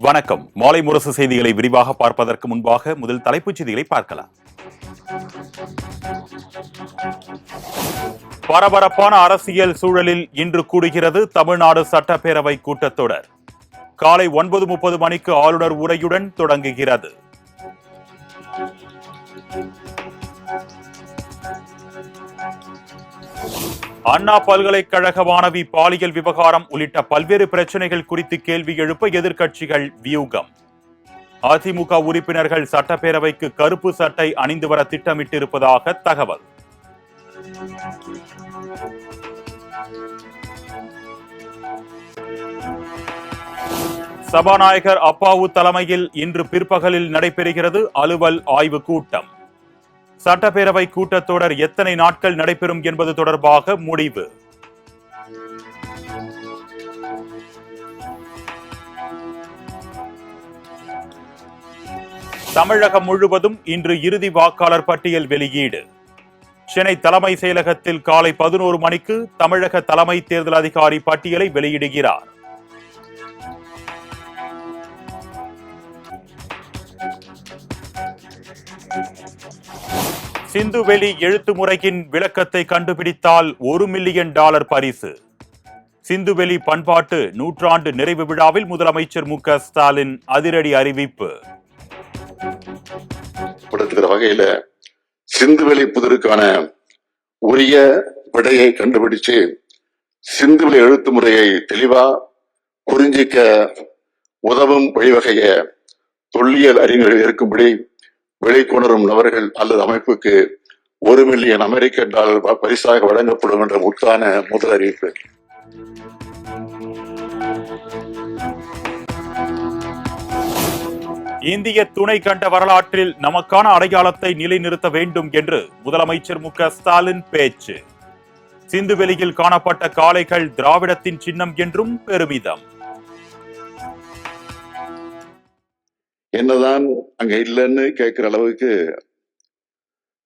வணக்கம். மாலை முரசு செய்திகளை விரிவாக பார்ப்பதற்கு முன்பாக முதல் தலைப்புச் செய்திகளை பார்க்கலாம். பரபரப்பான அரசியல் சூழலில் இன்று கூடுகிறது தமிழ்நாடு சட்டப்பேரவை கூட்டத்தொடர். காலை 9:30 மணிக்கு ஆளுநர் உரையுடன் தொடங்குகிறது. அண்ணா பல்கலைக்கழக மாணவி பாலியல் விவகாரம் உள்ளிட்ட பல்வேறு பிரச்சனைகள் குறித்து கேள்வி எழுப்ப எதிர்க்கட்சிகள் வியூகம். அதிமுக உறுப்பினர்கள் சட்டப்பேரவைக்கு கருப்பு சட்டை அணிந்து வர திட்டமிட்டிருப்பதாக தகவல். சபாநாயகர் அப்பாவு தலைமையில் இன்று பிற்பகலில் நடைபெறுகிறது அலுவல் ஆய்வு கூட்டம். சட்டப்பேரவை கூட்டத்தொடர் எத்தனை நாட்கள் நடைபெறும் என்பது தொடர்பாக முடிவு. தமிழகம் முழுவதும் இன்று இறுதி வாக்காளர் பட்டியல் வெளியீடு. சென்னை தலைமை செயலகத்தில் காலை 11 மணிக்கு தமிழக தலைமை தேர்தல் அதிகாரி பட்டியலை வெளியிடுகிறார். சிந்துவெளி எழுத்து முறையின் விளக்கத்தை கண்டுபிடித்தால் $1 மில்லியன் பரிசு. சிந்துவெளி பண்பாட்டு நூற்றாண்டு நிறைவு விழாவில் முதலமைச்சர் மு.க. ஸ்டாலின் அதிரடி அறிவிப்பு. வகையில சிந்துவெளி புதிருக்கான உரிய விடையை கண்டுபிடிச்சு சிந்துவெளி எழுத்து முறையை தெளிவா புரிஞ்சிக்க உதவும் வழிவகைய தொல்லியல் அறிஞர்கள் இருக்கும்படி வெளிக்கொணரும் நபர்கள் அல்லது அமைப்புக்கு $1 மில்லியன் பரிசாக வழங்கப்படும் என்ற முத்தான முதல் அறிவிப்பு. இந்திய துணை கண்ட வரலாற்றில் நமக்கான அடையாளத்தை நிலைநிறுத்த வேண்டும் என்று முதலமைச்சர் மு.க. ஸ்டாலின் பேச்சு. சிந்துவெளியில் காணப்பட்ட காளைகள் திராவிடத்தின் சின்னம் என்றும் பெருமிதம். என்னதான் அங்க இல்லைன்னு கேட்கிற அளவுக்கு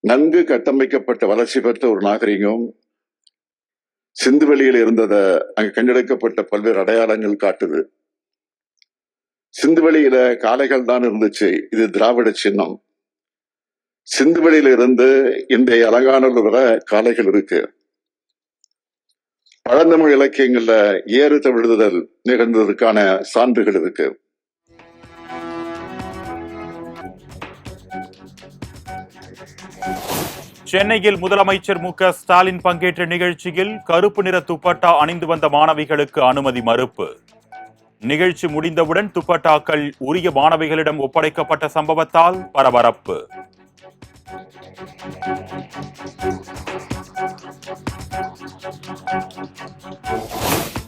நன்கு கட்டமைக்கப்பட்ட வளர்ச்சி பெற்ற ஒரு நாகரிகம் சிந்துவெளியில் இருந்ததை அங்க கண்டெடுக்கப்பட்ட பல்வேறு அடையாளங்கள் காட்டுது. சிந்துவெளியில காளைகள் தான் இருந்துச்சு, இது திராவிட சின்னம். சிந்துவெளியில இருந்து இன்றைய அலங்காநல்லூர் வரை காளைகள் இருக்கு. பழந்தமிழ் இலக்கியங்கள்ல ஏறு தவிழுதல் நிகழ்ந்ததற்கான சான்றுகள் இருக்கு. சென்னையில் முதலமைச்சர் மு.க. ஸ்டாலின் பங்கேற்ற நிகழ்ச்சியில் கருப்பு நிற துப்பட்டா அணிந்து வந்த மாணவிகளுக்கு அனுமதி மறுப்பு. நிகழ்ச்சி முடிந்தவுடன் துப்பட்டாக்கள் உரிய மாணவிகளிடம் ஒப்படைக்கப்பட்ட சம்பவத்தால் பரபரப்பு.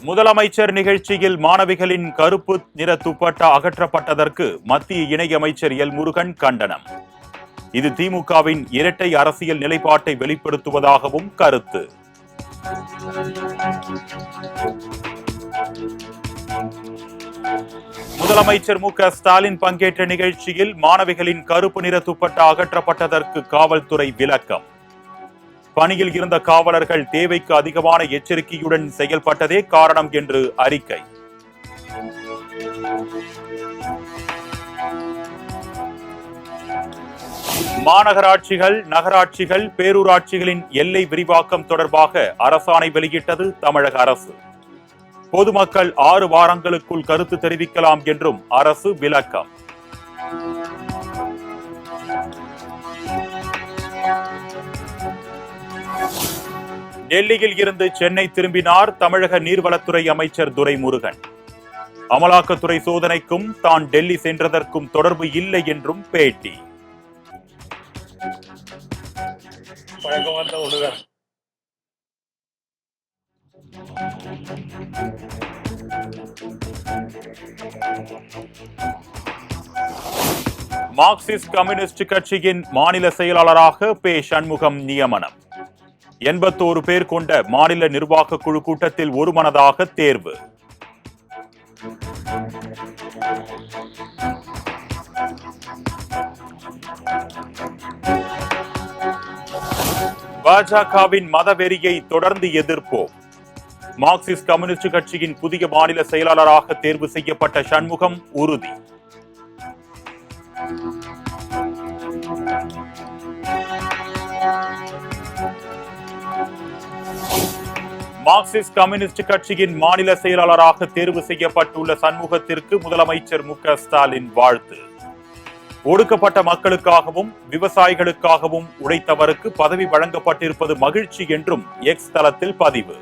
முதலமைச்சர் நிகழ்ச்சியில் மாணவிகளின் கருப்பு நிற துப்பட்டா அகற்றப்பட்டதற்கு மத்திய இணையமைச்சர் எல். முருகன் கண்டனம். இது திமுகவின் இரட்டை அரசியல் நிலைப்பாட்டை வெளிப்படுத்துவதாகவும் கருத்து. முதலமைச்சர் மு.க. ஸ்டாலின் பங்கேற்ற நிகழ்ச்சியில் மாணவிகளின் கருப்பு நிற துப்பட்டா அகற்றப்பட்டதற்கு காவல்துறை விளக்கம். பணியில் இருந்த காவலர்கள் தேவைக்கு அதிகமான எச்சரிக்கையுடன் செயல்பட்டதே காரணம் என்று அறிக்கை. மாநகராட்சிகள், நகராட்சிகள், பேரூராட்சிகளின் எல்லை விரிவாக்கம் தொடர்பாக அரசாணை வெளியிட்டது தமிழக அரசு. பொதுமக்கள் 6 வாரங்களுக்குள் கருத்து தெரிவிக்கலாம் என்றும் அரசு விளக்கம். டெல்லியில் இருந்து சென்னை திரும்பினார் தமிழக நீர்வளத்துறை அமைச்சர் துரைமுருகன். அமலாக்கத்துறை சோதனைக்கும் தான் டெல்லி சென்றதற்கும் தொடர்பு இல்லை என்றும் பேட்டி. மார்க்சிஸ்ட் கம்யூனிஸ்ட் கட்சியின் மாநில செயலாளராக பே. சண்முகம் நியமனம். 81 பேர் கொண்ட மாநில நிர்வாக குழு கூட்டத்தில் ஒருமனதாக தேர்வு. பாஜகவின் மதவெறியை தொடர்ந்து எதிர்ப்போம். மார்க்சிஸ்ட் கம்யூனிஸ்ட் கட்சியின் புதிய மாநில செயலாளராக தேர்வு செய்யப்பட்ட சண்முகம் உறுதி. மார்க்சிஸ்ட் கம்யூனிஸ்ட் கட்சியின் மாநில செயலாளராக தேர்வு செய்யப்பட்டுள்ள சண்முகத்திற்கு முதலமைச்சர் மு.க.ஸ்டாலின் வாழ்த்து. ஒடுக்கப்பட்ட மக்களுக்காகவும் விவசாயிகளுக்காகவும் உழைத்தவருக்கு பதவி வழங்கப்பட்டிருப்பது மகிழ்ச்சி என்றும் எக்ஸ் தளத்தில் பதிவு.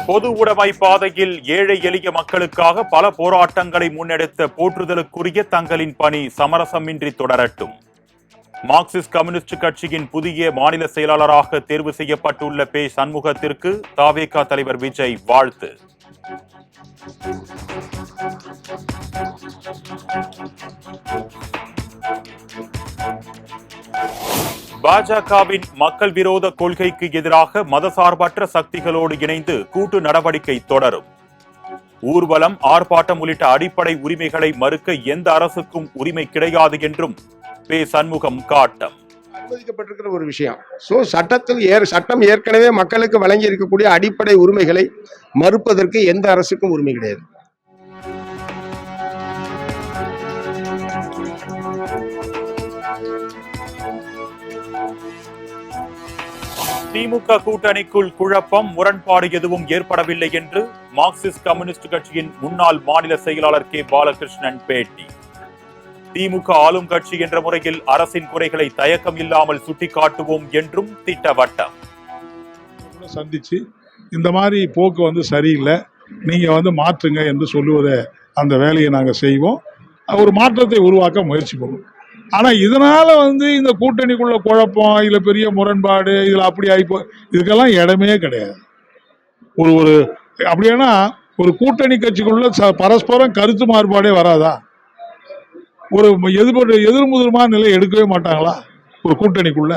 பொது உடைமை பாதையில் ஏழை எளிய மக்களுக்காக பல போராட்டங்களை முன்னெடுத்த போற்றுதலுக்குரிய தங்களின் பணி சமரசமின்றி தொடரட்டும். மார்க்சிஸ்ட் கம்யூனிஸ்ட் கட்சியின் புதிய மாநில செயலாளராக தேர்வு செய்யப்பட்டுள்ள பே. சண்முகத்திற்கு தவேக தலைவர் விஜய் வாழ்த்து. பாஜகவின் மக்கள் விரோத கொள்கைக்கு எதிராக மதசார்பற்ற சக்திகளோடு இணைந்து கூட்டு நடவடிக்கை தொடரும். ஊர்வலம், ஆர்ப்பாட்டம் உள்ளிட்ட அடிப்படை உரிமைகளை மறுக்க எந்த அரசுக்கும் உரிமை கிடையாது என்றும் பே. சண்முகம் காட்டம். அனுமதிக்கப்பட்டிருக்கிற ஒரு விஷயம். சட்டம் ஏற்கனவே மக்களுக்கு வழங்கி இருக்கக்கூடிய அடிப்படை உரிமைகளை மறுப்பதற்கு எந்த அரசுக்கும் உரிமை கிடையாது. திமுக கூட்டணிக்குள் குழப்பம், முரண்பாடு எதுவும் ஏற்படவில்லை என்று மார்க்சிஸ்ட் கம்யூனிஸ்ட் கட்சியின் முன்னாள் மாநில செயலாளர் கே. பாலகிருஷ்ணன் பேட்டி. திமுக ஆளும் கட்சி என்ற முறையில் அரசின் குறைகளை தயக்கம் இல்லாமல் சுட்டிக்காட்டுவோம் என்றும் திட்டவட்டம். சந்திச்சு இந்த மாதிரி போக்கு சரியில்லை, நீங்க மாற்றுங்க என்று சொல்லுவதை அந்த வேலையை நாங்க செய்வோம். ஒரு மாற்றத்தை உருவாக்க முயற்சி பண்ணுவோம். ஆனா இதனால இந்த கூட்டணிக்குள்ள குழப்பம், இதுல பெரிய முரண்பாடு, இதுல அப்படி ஆயிப்போ, இதுக்கெல்லாம் இடமே கிடையாது. ஒரு அப்படின்னா ஒரு கூட்டணி கட்சிக்குள்ள பரஸ்பரம் கருத்து மாறுபாடே வராதா? ஒரு எதிர்முதிர்மா நிலை எடுக்கவே மாட்டாங்களா ஒரு கூட்டணிக்குள்ள?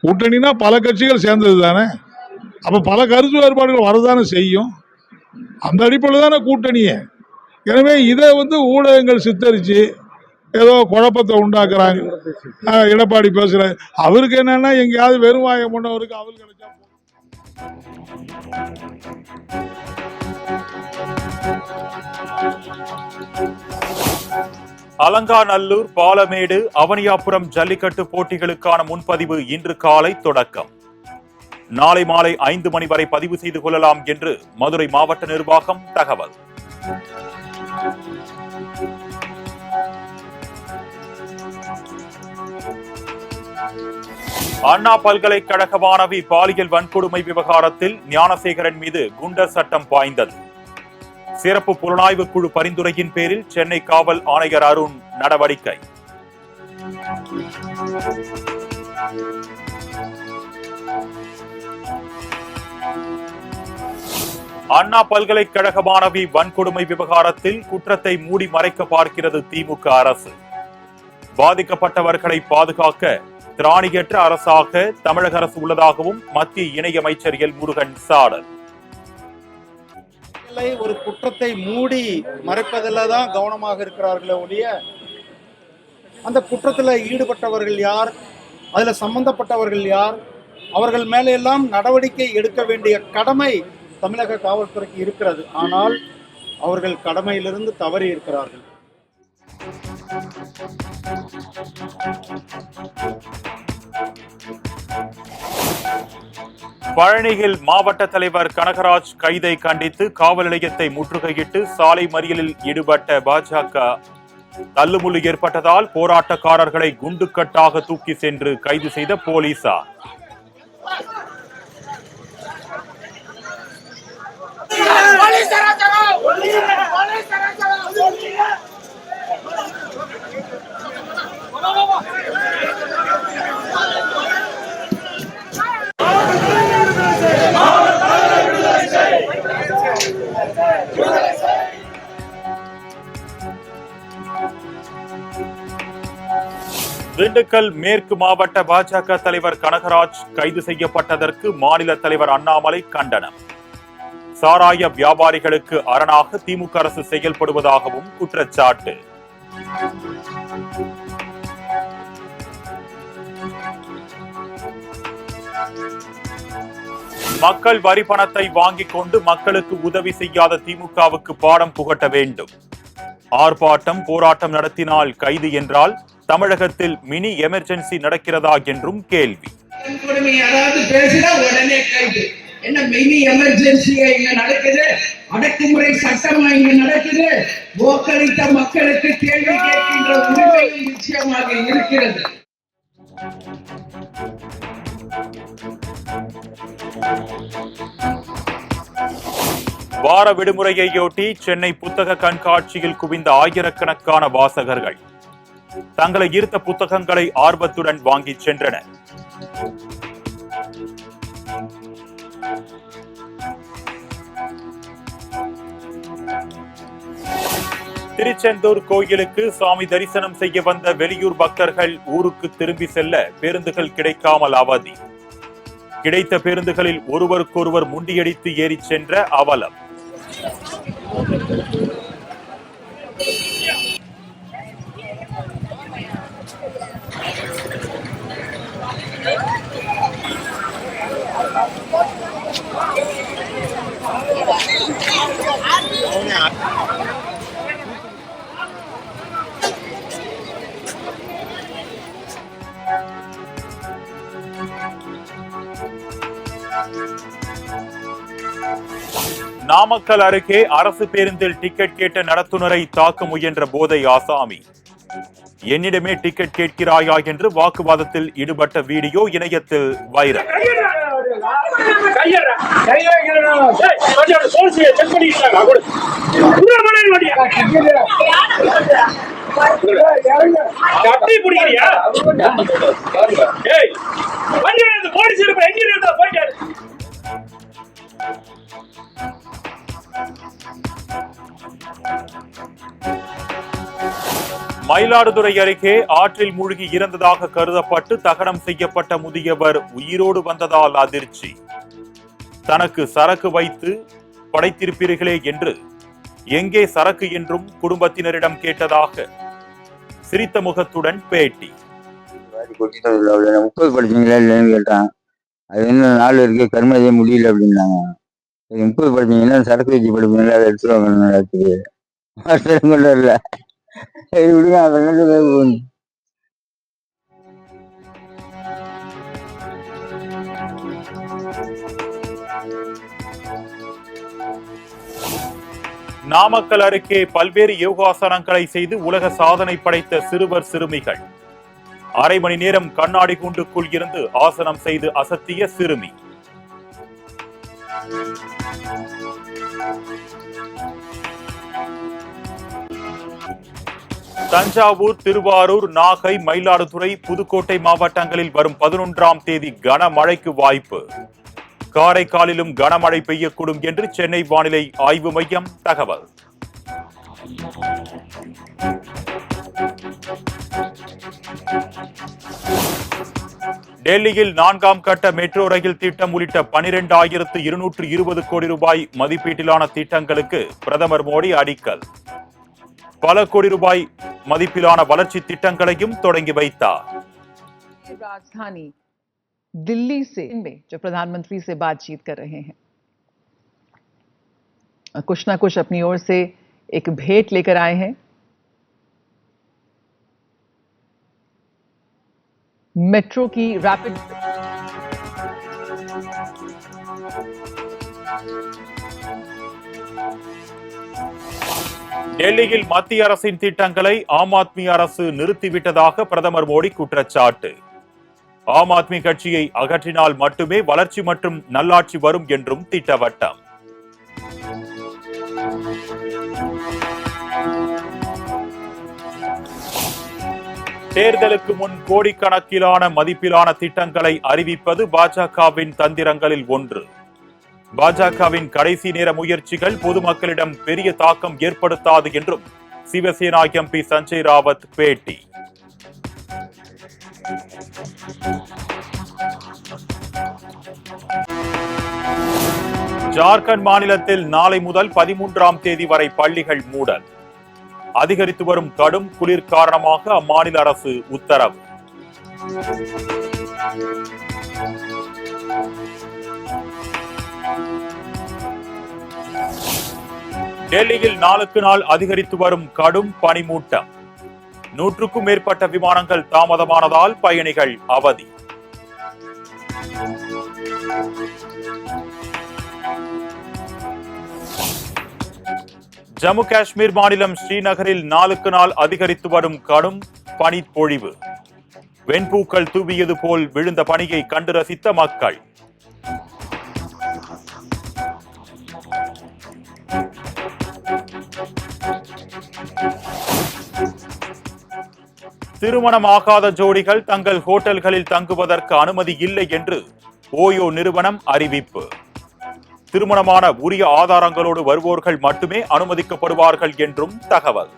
கூட்டணினா பல கட்சிகள் சேர்ந்தது தானே. அப்ப பல கருத்து வேறுபாடுகள் வரதானே செய்யும். அந்த அடிப்படையில் தானே கூட்டணியே. எனவே இதை ஊடகங்கள் சித்தரிச்சு ஏதோ குழப்பத்தை உண்டாக்குறாங்க. எடப்பாடி பேசுற அவருக்கு என்னன்னா எங்கேயாவது வெறுவாயம் பண்ணவருக்கு அவரு கிடைச்சா அலங்காநல்லூர், பாலமேடு, அவனியாபுரம் ஜல்லிக்கட்டு போட்டிகளுக்கான முன்பதிவு இன்று காலை தொடக்கம். நாளை மாலை 5 மணி வரை பதிவு செய்து கொள்ளலாம் என்று மதுரை மாவட்ட நிர்வாகம் தகவல். அண்ணா பல்கலைக்கழக மாணவி பாலியல் வன்கொடுமை விவகாரத்தில் ஞானசேகரன் மீது குண்டர் சட்டம் பாய்ந்தது. சிறப்பு புலனாய்வு குழு பரிந்துரையின் பேரில் சென்னை காவல் ஆணையர் அருண் நடவடிக்கை. அண்ணா பல்கலைக்கழக மாணவி வன்கொடுமை விவகாரத்தில் குற்றத்தை மூடி மறைக்க பார்க்கிறது திமுக அரசு. பாதிக்கப்பட்டவர்களை பாதுகாக்க திராணியற்ற அரசாக தமிழக அரசு உள்ளதாகவும் மத்திய இணையமைச்சர் எல். முருகன் சாடல். ஒரு குற்றத்தை மூடி மறைப்பதில் தான் கவனமாக இருக்கிறார்களே ஒழிய அந்த குற்றத்தில் ஈடுபட்டவர்கள் யார், அதில் சம்பந்தப்பட்டவர்கள் யார், அவர்கள் மேலே எல்லாம் நடவடிக்கை எடுக்க வேண்டிய கடமை தமிழக காவல்துறைக்கு இருக்கிறது. ஆனால் அவர்கள் கடமையிலிருந்து தவறி இருக்கிறார்கள். பழனியில் மாவட்ட தலைவர் கனகராஜ் கைதை கண்டித்து காவல் நிலையத்தை முற்றுகையிட்டு சாலை மறியலில் ஈடுபட்ட பாஜக தள்ளுமுள்ளு ஏற்பட்டதால் போராட்டக்காரர்களை குண்டுக்கட்டாக தூக்கி சென்று கைது செய்த போலீசார். திண்டுக்கல் மேற்கு மாவட்ட பாஜக தலைவர் கனகராஜ் கைது செய்யப்பட்டதற்கு மாநில தலைவர் அண்ணாமலை கண்டனம். சாராய வியாபாரிகளுக்கு அரணாக திமுக அரசு செயல்படுவதாகவும் குற்றச்சாட்டு. மக்கள் வரி பணத்தை வாங்கிக் கொண்டு மக்களுக்கு உதவி செய்யாத திமுகவுக்கு பாடம் புகட்ட வேண்டும். ஆர்ப்பாட்டம் போராட்டம் நடத்தினால் கைது என்றால் தமிழகத்தில் மினி எமர்ஜென்சி நடக்கிறதா என்றும் கேள்வி. என்ன மினி எமர்ஜென்சியா இங்க நடக்குது? அடக்குமுறை சட்டமா இங்க நடக்குது? வாக்களித்த மக்களுக்கு கேள்வி கேட்கின்ற உரிமை நிச்சயமாக இருக்கிறது. வார விடுமுறையையொட்டி சென்னை புத்தக கண்காட்சியில் குவிந்த ஆயிரக்கணக்கான வாசகர்கள் தங்களை ஈர்த்த புத்தகங்களை ஆர்வத்துடன் வாங்கிச் சென்றனர். திருச்செந்தூர் கோயிலுக்கு சாமி தரிசனம் செய்ய வந்த வெளியூர் பக்தர்கள் ஊருக்கு திரும்பி செல்ல பேருந்துகள் கிடைக்காமல் அவதி. கிடைத்த பேருந்துகளில் ஒருவருக்கொருவர் முண்டியடித்து ஏறிச் சென்ற அவலம். நாமக்கல் அருகே அரசு பேருந்தில் டிக்கெட் கேட்ட நடத்துனரை தாக்க முயன்ற போதை ஆசாமி. என்னிடமே டிக்கெட் கேட்கிறாயா என்று வாக்குவாதத்தில் ஈடுபட்ட வீடியோ இணையத்தில் வைரல். மயிலாடுதுறை அருகே ஆற்றில் மூழ்கி இறந்ததாக கருதப்பட்டு தகனம் செய்யப்பட்ட முதியவர் உயிரோடு வந்ததால் அதிர்ச்சி. தனக்கு சரக்கு வைத்து படைத்திருப்பீர்களே என்று எங்கே சரக்கு என்றும் குடும்பத்தினரிடம் கேட்டதாக சிரித்த முகத்துடன் பேட்டி. 30 படிச்சீங்களா இல்லைன்னு கேட்டான். அது என்ன 4 இருக்கு கர்மதே முடியல அப்படின்னாங்க. 30 படிச்சீங்கன்னா சரக்கு வச்சு படிப்பீங்களா அதை எடுத்துருவாங்க கொண்டு வரல. சரி விடுங்க அதெல்லாம். நாமக்கல் அருகே பல்வேறு யோகாசனங்களை செய்து உலக சாதனை படைத்த சிறுவர் சிறுமிகள். அரை மணி நேரம் கண்ணாடி கூண்டுக்குள் இருந்து ஆசனம் செய்து அசத்திய சிறுமி. தஞ்சாவூர், திருவாரூர், நாகை, மயிலாடுதுறை, புதுக்கோட்டை மாவட்டங்களில் வரும் 11ஆம் தேதி கனமழைக்கு வாய்ப்பு. காரைக்காலிலும் கனமழை பெய்யக்கூடும் என்று சென்னை வானிலை ஆய்வு மையம் தகவல். டெல்லியில் 4ஆம் கட்ட மெட்ரோ ரயில் திட்டம் உள்ளிட்ட 12,220 கோடி ரூபாய் மதிப்பீட்டிலான திட்டங்களுக்கு பிரதமர் மோடி அடிக்கல். பல கோடி ரூபாய் மதிப்பிலான வளர்ச்சி திட்டங்களையும் தொடங்கி வைத்தார். राजधानी दिल्ली से जो प्रधानमंत्री से बातचीत कर रहे हैं, कुछ ना कुछ अपनी ओर से एक भेंट लेकर आए हैं. मेट्रो की रैपिड டெல்லியில் மத்திய அரசின் திட்டங்களை ஆம் ஆத்மி அரசு நிறுத்திவிட்டதாக பிரதமர் மோடி குற்றச்சாட்டு. ஆம் ஆத்மி கட்சியை அகற்றினால் மட்டுமே வளர்ச்சி மற்றும் நல்லாட்சி வரும் என்றும் திட்டவட்டம். தேர்தலுக்கு முன் கோடிக்கணக்கிலான மதிப்பிலான திட்டங்களை அறிவிப்பது பாஜகவின் தந்திரங்களில் ஒன்று. பாஜகவின் கடைசி நேர முயற்சிகள் பொதுமக்களிடம் பெரிய தாக்கம் ஏற்படுத்தாது என்றும் சிவசேனா எம்பி சஞ்சய் ராவத் பேட்டி. ஜார்க்கண்ட் மாநிலத்தில் நாளை முதல் 13ஆம் தேதி வரை பள்ளிகள் மூடல். அதிகரித்து வரும் கடும் குளிர் காரணமாக அம்மாநில அரசு உத்தரவு. டெல்லியில் நாளுக்கு நாள் அதிகரித்து வரும் கடும் பனிமூட்டம். 100க்கும் மேற்பட்ட விமானங்கள் தாமதமானதால் பயணிகள் அவதி. ஜம்மு காஷ்மீர் மாநிலம் ஸ்ரீநகரில் நாளுக்கு நாள் அதிகரித்து வரும் கடும் பனிப்பொழிவு. வெண்பூக்கள் தூவியது போல் விழுந்த பனியை கண்டு ரசித்த மக்கள். திருமணமாகாத ஜோடிகள் தங்கள் ஹோட்டல்களில் தங்குவதற்கு அனுமதி இல்லை என்று ஓயோ நிறுவனம் அறிவிப்பு. திருமணமான உரிய ஆதாரங்களோடு வருவோர்கள் மட்டுமே அனுமதிக்கப்படுவார்கள் என்றும் தகவல்.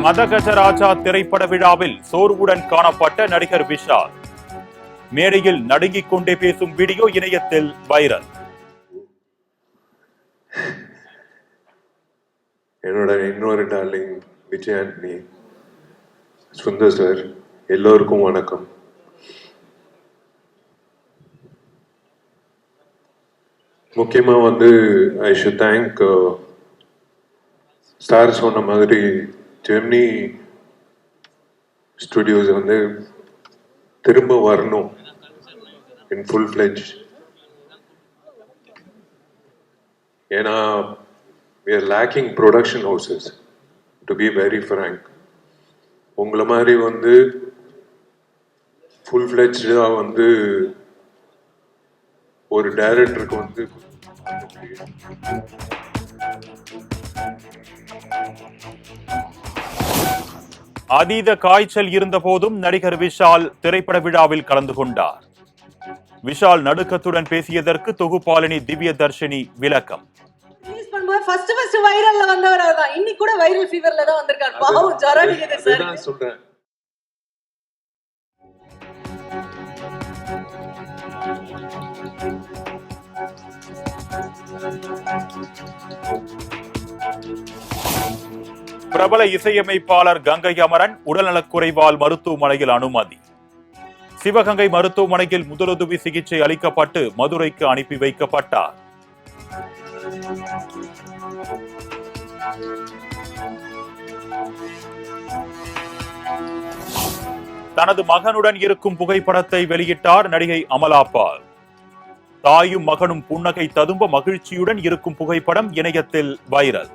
மதகஜராஜா திரைப்பட விழாவில் சோர்வுடன் காணப்பட்ட நடிகர் விஷால். மேடையில் நடுங்கிக் கொண்டே பேசும் வீடியோ இணையத்தில் வைரல். என்னோட இன்னொரு டார்லிங் விஜய் ஆண்டனி, சுந்தர் சார், எல்லோருக்கும் வணக்கம். முக்கியமாக வந்து ஐ ஷுட் தேங்க் ஸ்டார் சொன்ன மாதிரி ஜெர்னி ஸ்டுடியோஸ் வந்து திரும்ப வரணும் இன் ஃபுல் ஃப்ளெஜ். ஏன்னா we are lacking production houses, to be very frank. உங்களை மாதிரி வந்து ஃபுல் ஃப்ளெஜ்டாக வந்து ஒரு டைரக்டருக்கு வந்து அதீத காய்ச்சல் இருந்த போதும் நடிகர் விஷால் திரைப்பட விழாவில் கலந்து கொண்டார். விஷால் நடுக்கத்துடன் பேசியதற்கு தொகுப்பாளினி திவ்ய தர்ஷினி விளக்கம். ஃபர்ஸ்ட் வைரல்ல வந்தவர் அவர்தான். இன்னைக்கு கூட வைரல் ஃபீவர்ல தான் வந்திருக்கார். பாவம் ஜரா அடிக்குது சார். நான் சொல்றேன். பிரபல இசையமைப்பாளர் கங்கை அமரன் உடல்நலக்குறைவால் மருத்துவமனையில் அனுமதி. சிவகங்கை மருத்துவமனையில் முதலுதவி சிகிச்சை அளிக்கப்பட்டு மதுரைக்கு அனுப்பி வைக்கப்பட்டார். தனது மகனுடன் இருக்கும் புகைப்படத்தை வெளியிட்டார் நடிகை அமலா பால். தாயும் மகனும் புன்னகை ததும்ப மகிழ்ச்சியுடன் இருக்கும் புகைப்படம் இணையத்தில் வைரல்.